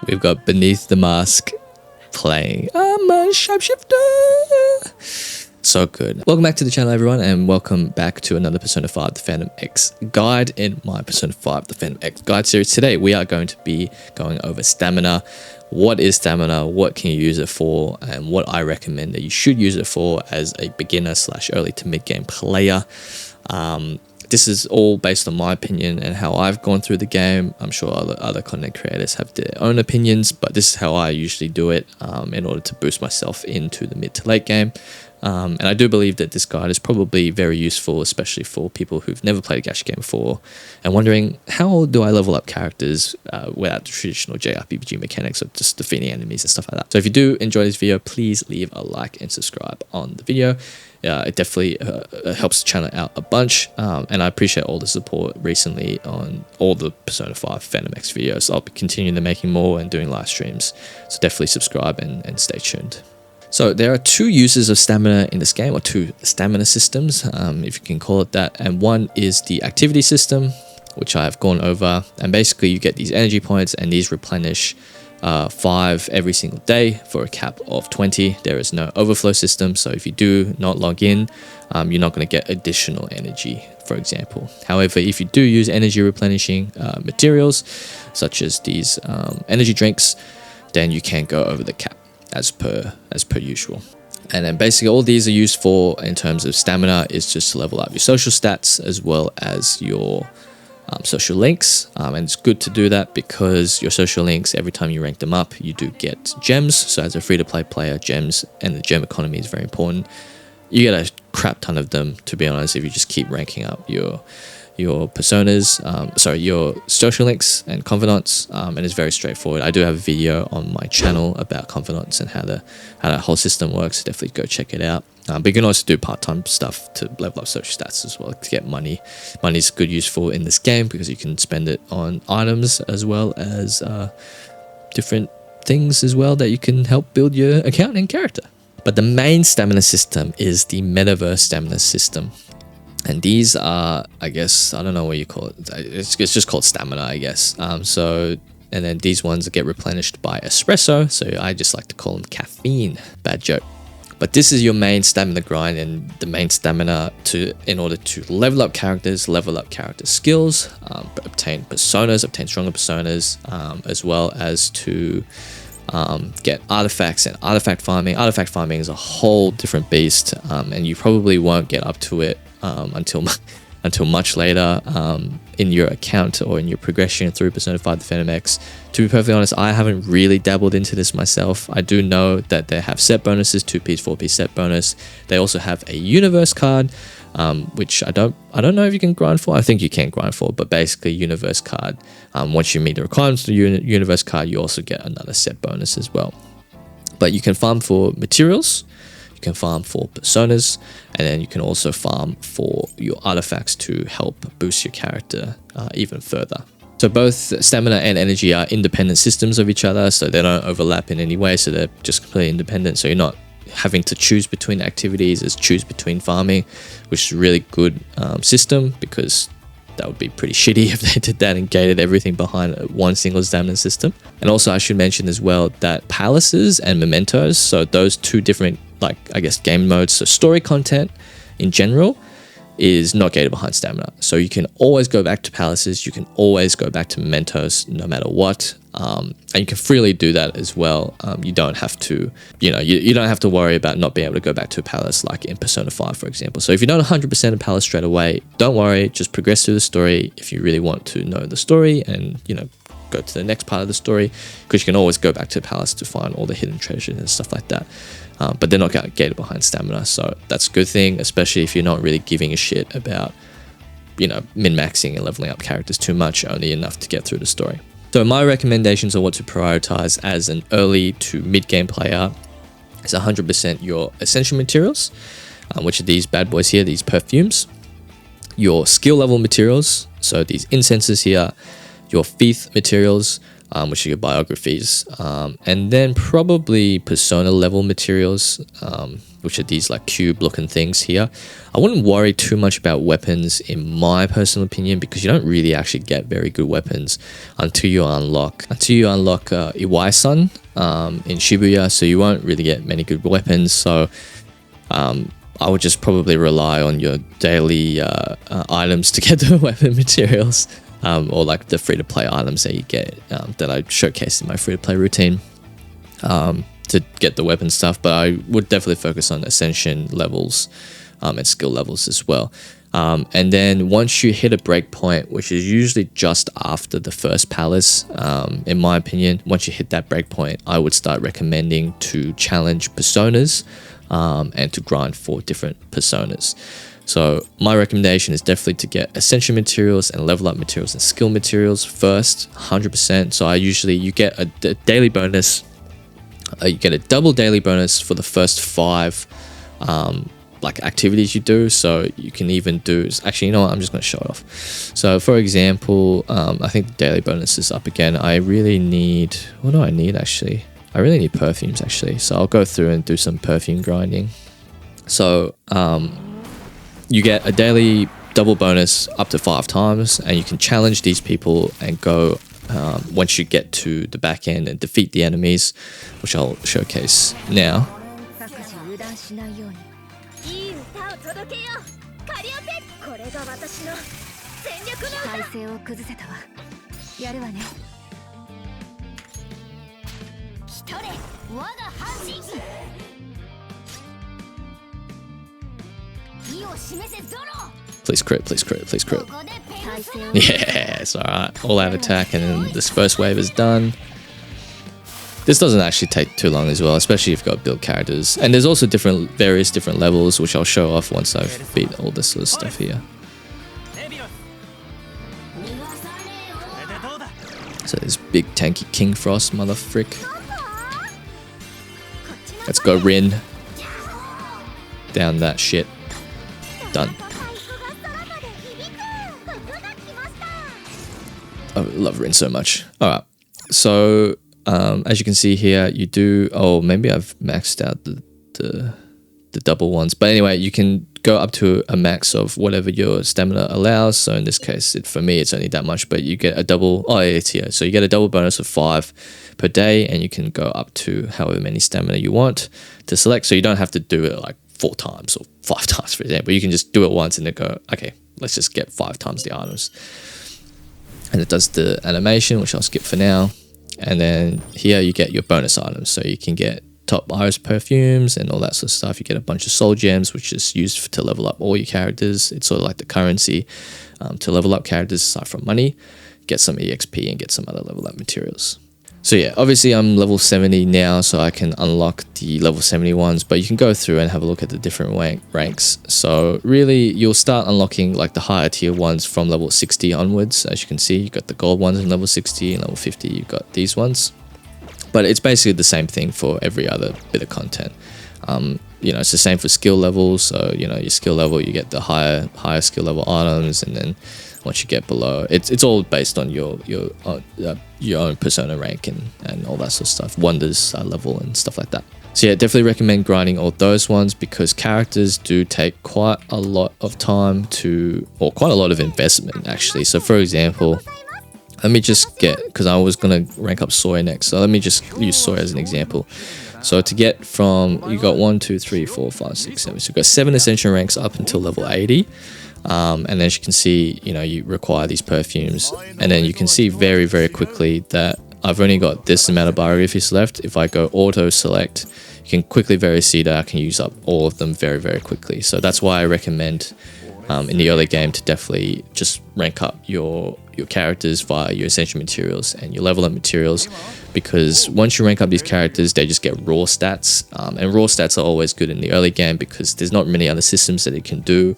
we've got Beneath the Mask playing I'm a Shapeshifter. So good. Welcome back to the channel, everyone, and welcome back to another Persona 5 The Phantom X guide in my Persona 5 The Phantom X guide series. Today we are going to be going over stamina. What is stamina? What can you use it for? And what I recommend that you should use it for as a beginner / early to mid game player. This is all based on my opinion and how I've gone through the game. I'm sure other content creators have their own opinions, but this is how I usually do it in order to boost myself into the mid to late game. And I do believe that this guide is probably very useful, especially for people who've never played a gacha game before and wondering, how do I level up characters without the traditional JRPG mechanics of just defeating enemies and stuff like that. So if you do enjoy this video, please leave a like and subscribe on the video. It definitely helps the channel out a bunch, and I appreciate all the support recently on all the Persona 5 Phantom X videos. I'll be continuing to making more and doing live streams, so definitely subscribe and stay tuned. So there are two uses of stamina in this game, or two stamina systems, if you can call it that, and one is the activity system, which I have gone over, and basically you get these energy points and these replenish 5 every single day for a cap of 20. There is no overflow system, so if you do not log in, you're not going to get additional energy, for example. However, if you do use energy replenishing materials, such as these energy drinks, then you can go over the cap as per usual. And then basically all these are used for, in terms of stamina, is just to level up your social stats as well as your social links, and it's good to do that because your social links, every time you rank them up, you do get gems. So as a free-to-play player, gems and the gem economy is very important. You get a crap ton of them, to be honest, if you just keep ranking up your personas, your social links and confidants, and it's very straightforward. I do have a video on my channel about confidants and how that whole system works. Definitely go check it out. But you can also do part-time stuff to level up social stats as well to get money. Money is good, useful in this game because you can spend it on items as well as different things as well that you can help build your account and character. But the main stamina system is the metaverse stamina system. And these are, I guess, I don't know what you call it. It's just called stamina, I guess. And then these ones get replenished by espresso. So I just like to call them caffeine. Bad joke. But this is your main stamina grind and the main stamina in order to level up characters, level up character skills, obtain personas, obtain stronger personas, as well as to get artifacts and artifact farming. Artifact farming is a whole different beast, and you probably won't get up to it until much later in your account or in your progression through Persona 5 The Phantom X. To be perfectly honest, I haven't really dabbled into this myself. I do know that they have set bonuses, 2Ps, 4Ps set bonus. They also have a universe card, which I don't know if you can grind for. I think you can grind for, but basically universe card. Once you meet the requirements for the universe card, you also get another set bonus as well. But you can farm for materials, you can farm for personas, and then you can also farm for your artifacts to help boost your character even further. So both stamina and energy are independent systems of each other, so they don't overlap in any way, so they're just completely independent. So you're not having to choose between activities, it's choose between farming, which is a really good system, because that would be pretty shitty if they did that and gated everything behind one single stamina system. And also I should mention as well that palaces and mementos, so those two different, like, I guess, game modes, so story content in general is not gated behind stamina. So you can always go back to palaces, you can always go back to mementos no matter what, and you can freely do that as well. You don't have to, you don't have to worry about not being able to go back to a palace like in Persona 5, for example. So if you're not 100% a palace straight away, don't worry, just progress through the story if you really want to know the story and, go to the next part of the story, because you can always go back to the palace to find all the hidden treasures and stuff like that. But they're not gated behind stamina, so that's a good thing, especially if you're not really giving a shit about, min-maxing and leveling up characters too much, only enough to get through the story. So my recommendations on what to prioritize as an early to mid-game player is 100% your essential materials, which are these bad boys here, these perfumes, your skill level materials, so these incenses here, your faith materials, which are your biographies, and then probably persona level materials, which are these like cube looking things here. I wouldn't worry too much about weapons in my personal opinion, because you don't really actually get very good weapons until you unlock Iwai-san in Shibuya, so you won't really get many good weapons. So I would just probably rely on your daily items to get the weapon materials, or like the free-to-play items that you get that I showcased in my free-to-play routine to get the weapon stuff. But I would definitely focus on ascension levels and skill levels as well. And then once you hit a breakpoint, which is usually just after the first palace, in my opinion, once you hit that breakpoint, I would start recommending to challenge personas and to grind for different personas. So my recommendation is definitely to get ascension materials and level up materials and skill materials first, 100%. So you get a daily bonus. You get a double daily bonus for the first 5 like activities you do. So you can even do, actually, you know what, I'm just going to show it off. So for example, I think the daily bonus is up again. I really need, what do I need actually? I really need perfumes actually. So I'll go through and do some perfume grinding. So you get a daily double bonus up to 5 times, and you can challenge these people and go once you get to the back end and defeat the enemies, which I'll showcase now. Please crit, please crit, please crit. Yes, alright. All out attack, and then this first wave is done. This doesn't actually take too long as well, especially if you've got build characters. And there's also various different levels, which I'll show off once I've beat all this sort of stuff here. So this big tanky King Frost mother frick. Let's go Rin. Down that shit. Done. I love Rin so much. Alright, so as you can see here, you do, oh, maybe I've maxed out the double ones, but anyway, you can go up to a max of whatever your stamina allows. So in this case, for me, it's only that much, but you get a double, oh yeah, it's here. So you get a double bonus of 5 per day, and you can go up to however many stamina you want to select. So you don't have to do it like 4 times or 5 times, for example. You can just do it once and then go, okay, let's just get 5 times the items. And it does the animation, which I'll skip for now. And then here you get your bonus items. So you can get top iris perfumes and all that sort of stuff. You get a bunch of soul gems, which is used to level up all your characters. It's sort of like the currency to level up characters aside from money. Get some EXP and get some other level up materials. So yeah, obviously I'm level 70 now, so I can unlock the level 70 ones, but you can go through and have a look at the different ranks. So really, you'll start unlocking like the higher tier ones from level 60 onwards. As you can see, you've got the gold ones in level 60, and level 50 you've got these ones. But it's basically the same thing for every other bit of content. You know, it's the same for skill levels. So, you know, your skill level, you get the higher skill level items, and then once you get below, it's all based on your own persona rank and all that sort of stuff, wonders level and stuff like that. So yeah, definitely recommend grinding all those ones, because characters do take quite a lot of time or quite a lot of investment actually. So for example, let me just get, because I was gonna rank up Sawyer next, so let me just use Sawyer as an example. So to get from, you got 1, 2, 3, 4, 5, 6, 7, so you've got 7 ascension ranks up until level 80. And as you can see, you know, you require these perfumes, and then you can see very, very quickly that I've only got this amount of biographies left. If I go auto select, you can quickly see that I can use up all of them very, very quickly. So that's why I recommend in the early game to definitely just rank up your characters via your essential materials and your level up materials, because once you rank up these characters, they just get raw stats, and raw stats are always good in the early game because there's not many other systems that it can do,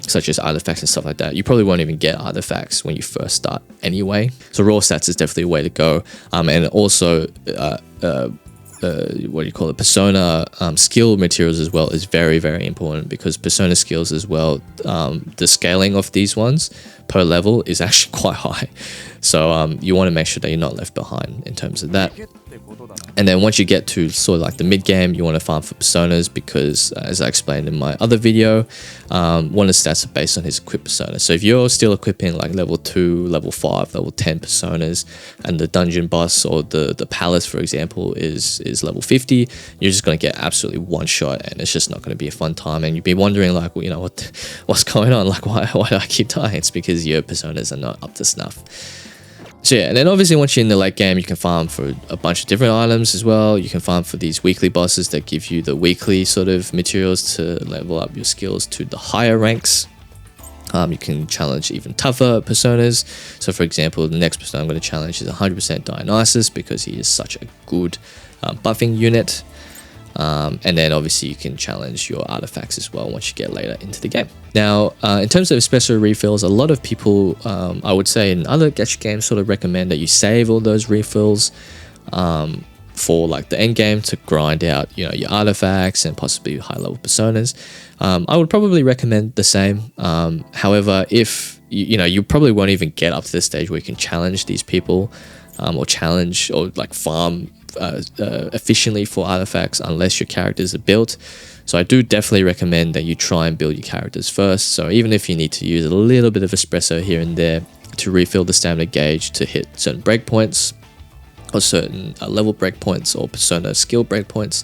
such as artifacts and stuff like that. You probably won't even get artifacts when you first start anyway, so raw stats is definitely a way to go. And also what do you call it, persona skill materials as well is very, very important, because persona skills as well, the scaling of these ones per level is actually quite high. So you want to make sure that you're not left behind in terms of that. And then once you get to sort of like the mid game, you want to farm for personas because, as I explained in my other video, one of the stats are based on his equipped persona. So if you're still equipping like level 2, level 5, level 10 personas, and the dungeon boss or the palace, for example, is level 50, you're just going to get absolutely one shot, and it's just not going to be a fun time. And you'd be wondering like, well, you know, what's going on? Like, why do I keep dying? It's because your personas are not up to snuff. So yeah, and then obviously once you're in the late game, you can farm for a bunch of different items as well. You can farm for these weekly bosses that give you the weekly sort of materials to level up your skills to the higher ranks. You can challenge even tougher personas. So for example, the next persona I'm going to challenge is 100% Dionysus because he is such a good buffing unit. And then obviously you can challenge your artifacts as well once you get later into the game. Now, in terms of espresso refills, a lot of people, I would say in other gacha games, sort of recommend that you save all those refills for like the end game to grind out, you know, your artifacts and possibly high level personas. I would probably recommend the same. However, if you probably won't even get up to the stage where you can challenge these people or challenge or like farm efficiently for artifacts unless your characters are built. So I do definitely recommend that you try and build your characters first. So even if you need to use a little bit of espresso here and there to refill the stamina gauge to hit certain breakpoints or certain level breakpoints or persona skill breakpoints,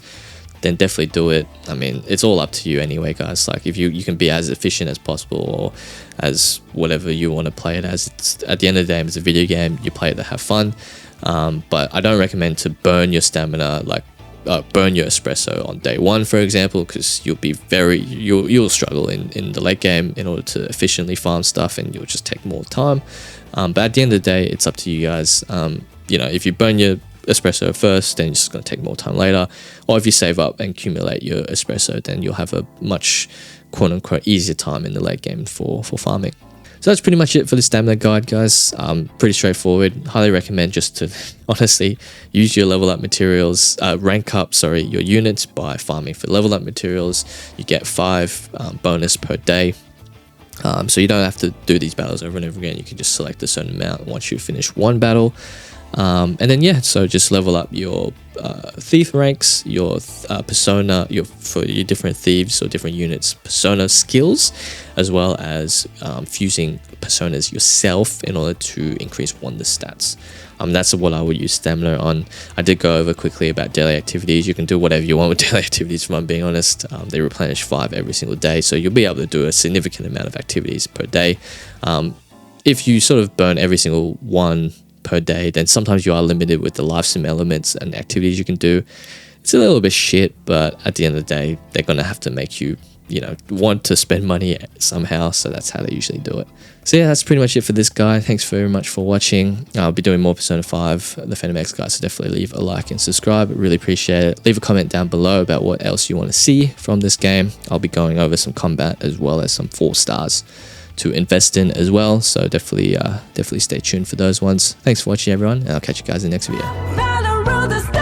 then definitely do it. I mean, it's all up to you anyway, guys. Like if you can be as efficient as possible or as whatever you want to play it as. It's, at the end of the day, it's a video game. You play it to have fun. But I don't recommend to burn your stamina, like burn your espresso on day one, for example, because you'll struggle in the late game in order to efficiently farm stuff, and you'll just take more time. But at the end of the day, it's up to you guys. If you burn your espresso first, then it's just going to take more time later. Or if you save up and accumulate your espresso, then you'll have a much quote-unquote easier time in the late game for farming. So that's pretty much it for the stamina guide, guys. Pretty straightforward. Highly recommend just to honestly use your level up materials, rank up your units by farming for level up materials. You get 5 bonus per day. So you don't have to do these battles over and over again. You can just select a certain amount once you finish one battle. And then so just level up your thief ranks, your persona, for your different thieves or different units persona skills, as well as fusing personas yourself in order to increase wonder stats. That's what I would use stamina on. I did go over quickly about daily activities. You can do whatever you want with daily activities, if I'm being honest. They replenish 5 every single day, so you'll be able to do a significant amount of activities per day. If you sort of burn every single one per day, then sometimes you are limited with the life sim elements and activities you can do. It's a little bit shit, but at the end of the day, they're gonna have to make you want to spend money somehow, so that's how they usually do it. So yeah, that's pretty much it for this guide. Thanks very much for watching. I'll be doing more Persona 5, the Phantom X guys, so definitely leave a like and subscribe. I really appreciate it. Leave a comment down below about what else you want to see from this game. I'll be going over some combat as well as some 4 stars to invest in as well, so definitely stay tuned for those ones. Thanks for watching, everyone, and I'll catch you guys in the next video.